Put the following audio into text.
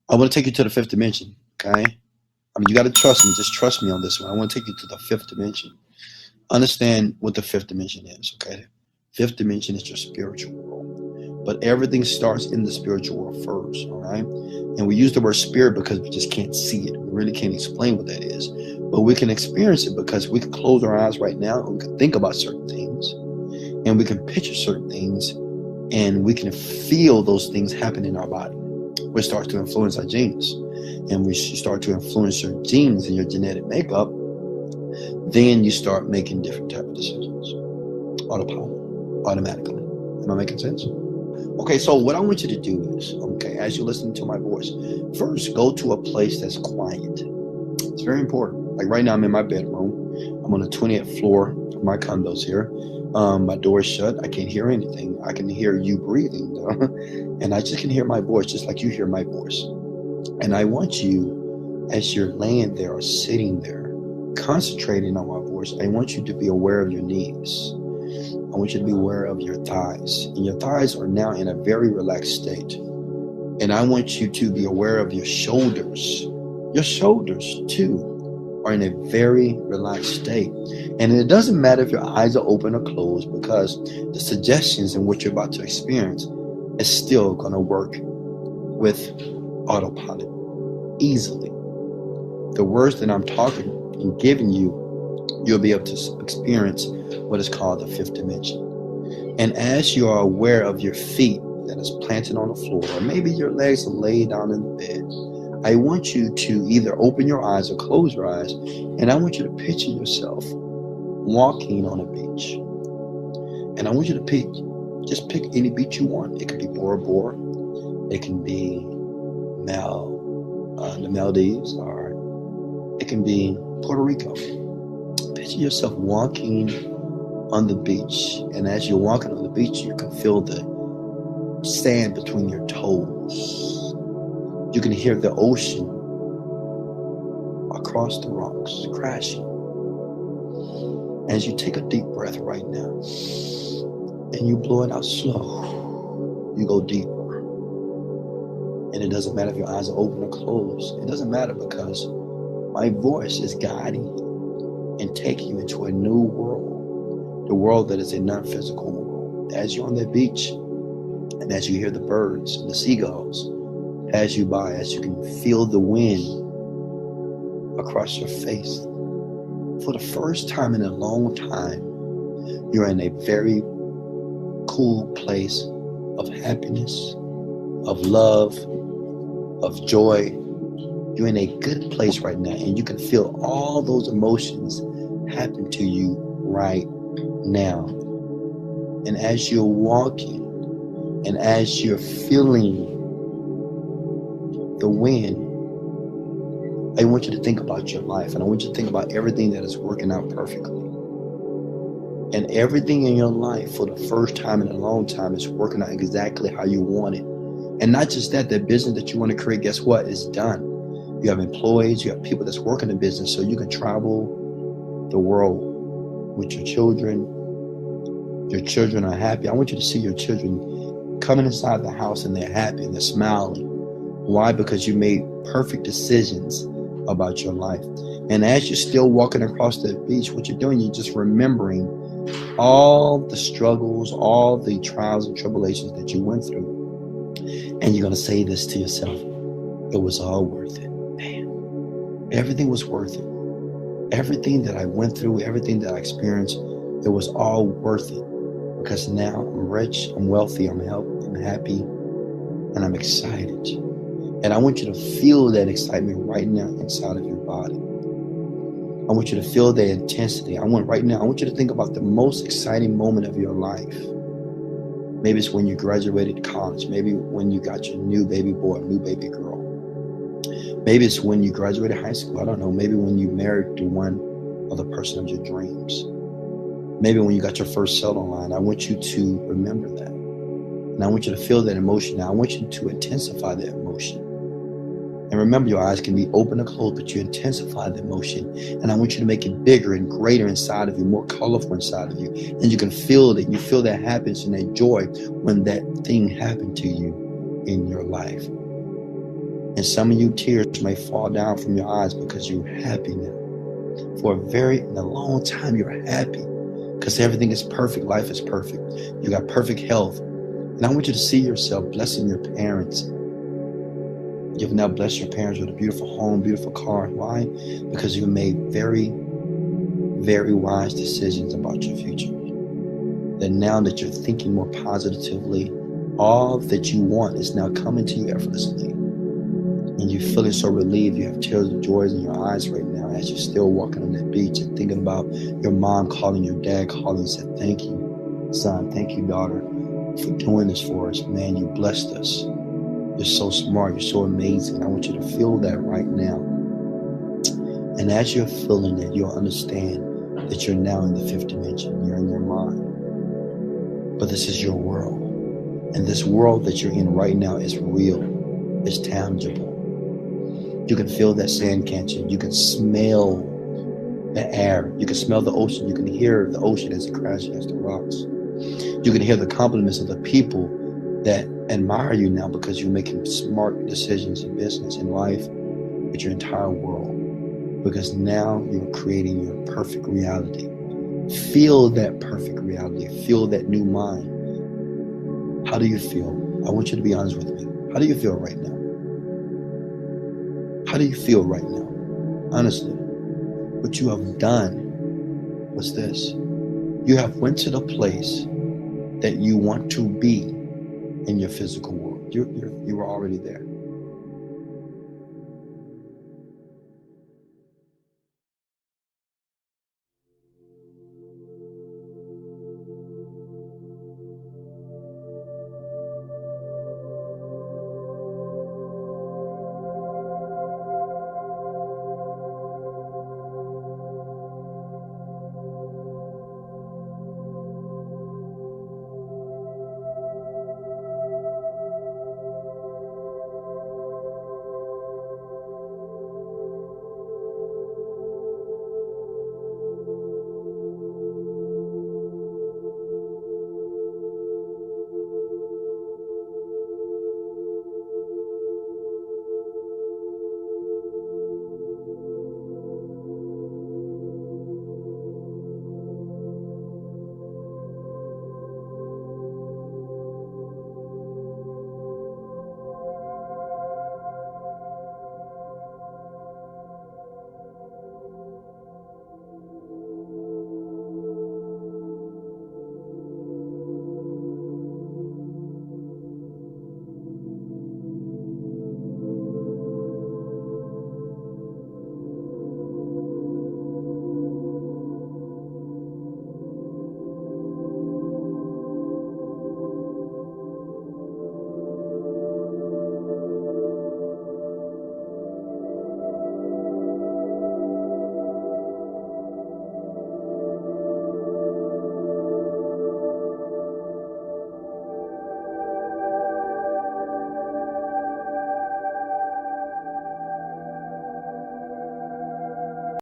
I want to take you to the fifth dimension, okay? I mean, you got to trust me. Just trust me on this one. I want to take you to the fifth dimension. Understand what the fifth dimension is, okay? Fifth dimension is your spiritual world. But everything starts in the spiritual world first, all right? And we use the word spirit because we just can't see it. We really can't explain what that is. But we can experience it because we can close our eyes right now and we can think about certain things. And we can picture certain things. And we can feel those things happen in our body, which starts to influence our genes. And when you start to influence your genes and your genetic makeup, then you start making different type of decisions. Autopilot, automatically. Am I making sense? Okay, so what I want you to do is, okay, as you listen to my voice, first go to a place that's quiet. It's very important. Like right now, I'm in my bedroom. I'm on the 20th floor of my condos here. My door is shut. I can't hear anything. I can hear you breathing, though. And I just can hear my voice, just like you hear my voice. And I want you, as you're laying there or sitting there, concentrating on my voice, I want you to be aware of your knees. I want you to be aware of your thighs. And your thighs are now in a very relaxed state. And I want you to be aware of your shoulders. Your shoulders, too, are in a very relaxed state. And it doesn't matter if your eyes are open or closed, because the suggestions in what you're about to experience is still going to work with autopilot easily. The words that I'm talking and giving you, you'll be able to experience what is called the fifth dimension. And as you are aware of your feet that is planted on the floor, or maybe your legs are laid down in the bed, I want you to either open your eyes or close your eyes, and I want you to picture yourself walking on a beach. And I want you to just pick any beach you want. It could be Bora Bora, it can be the Maldives, or it can be Puerto Rico. Picture yourself walking on the beach, and as you're walking on the beach, you can feel the sand between your toes. You can hear the ocean across the rocks crashing. As you take a deep breath right now, and you blow it out slow, you go deeper. And it doesn't matter if your eyes are open or closed. It doesn't matter, because my voice is guiding you and taking you into a new world, the world that is a non-physical world. As you're on that beach, and as you hear the birds and the seagulls pass you by, as you can feel the wind across your face, for the first time in a long time, you're in a very cool place of happiness, of love, of joy. You're in a good place right now, and you can feel all those emotions happen to you right now. And as you're walking, and as you're feeling the wind, I want you to think about your life, and I want you to think about everything that is working out perfectly. And everything in your life, for the first time in a long time, is working out exactly how you want it. And not just that, the business that you want to create, guess what? Is done. You have employees, you have people that's working the business, so you can travel the world with your children. Your children are happy. I want you to see your children coming inside the house, and they're happy and they're smiling. Why? Because you made perfect decisions about your life. And as you're still walking across the beach, what you're doing, you're just remembering all the struggles, all the trials and tribulations that you went through. And you're going to say this to yourself: it was all worth it. Man, everything was worth it. Everything that I went through, everything that I experienced, it was all worth it. Because now I'm rich, I'm wealthy, I'm healthy, I'm happy, and I'm excited. And I want you to feel that excitement right now inside of your body. I want you to feel that intensity. I want you to think about the most exciting moment of your life. Maybe it's when you graduated college. Maybe when you got your new baby boy, new baby girl. Maybe it's when you graduated high school. I don't know. Maybe when you married the one or the person of your dreams. Maybe when you got your first cell line. I want you to remember that. And I want you to feel that emotion. Now I want you to intensify that emotion. And remember, your eyes can be open or closed, but you intensify the emotion. And I want you to make it bigger and greater inside of you, more colorful inside of you. And you can feel it. You feel that happiness and that joy when that thing happened to you in your life. And some of you tears may fall down from your eyes because you're happy now. For in a long time, you're happy because everything is perfect. Life is perfect. You got perfect health. And I want you to see yourself blessing your parents. You've now blessed your parents with a beautiful home, beautiful car. Why? Because you've made very, very wise decisions about your future. That now that you're thinking more positively, all that you want is now coming to you effortlessly. And you're feeling so relieved. You have tears of joy in your eyes right now as you're still walking on that beach and thinking about your mom calling, your dad calling and said, thank you, son, thank you, daughter, for doing this for us. Man, you blessed us. You're so smart. You're so amazing. I want you to feel that right now. And as you're feeling it, you'll understand that you're now in the fifth dimension. You're in your mind. But this is your world. And this world that you're in right now is real. It's tangible. You can feel that sand catching. You can smell the air. You can smell the ocean. You can hear the ocean as it crashes against the rocks. You can hear the compliments of the people that admire you now because you're making smart decisions in business, in life, with your entire world. Because now you're creating your perfect reality. Feel that perfect reality. Feel that new mind. How do you feel? I want you to be honest with me. How do you feel right now? How do you feel right now? Honestly, what you have done was this. You have went to the place that you want to be in your physical world. You were already there.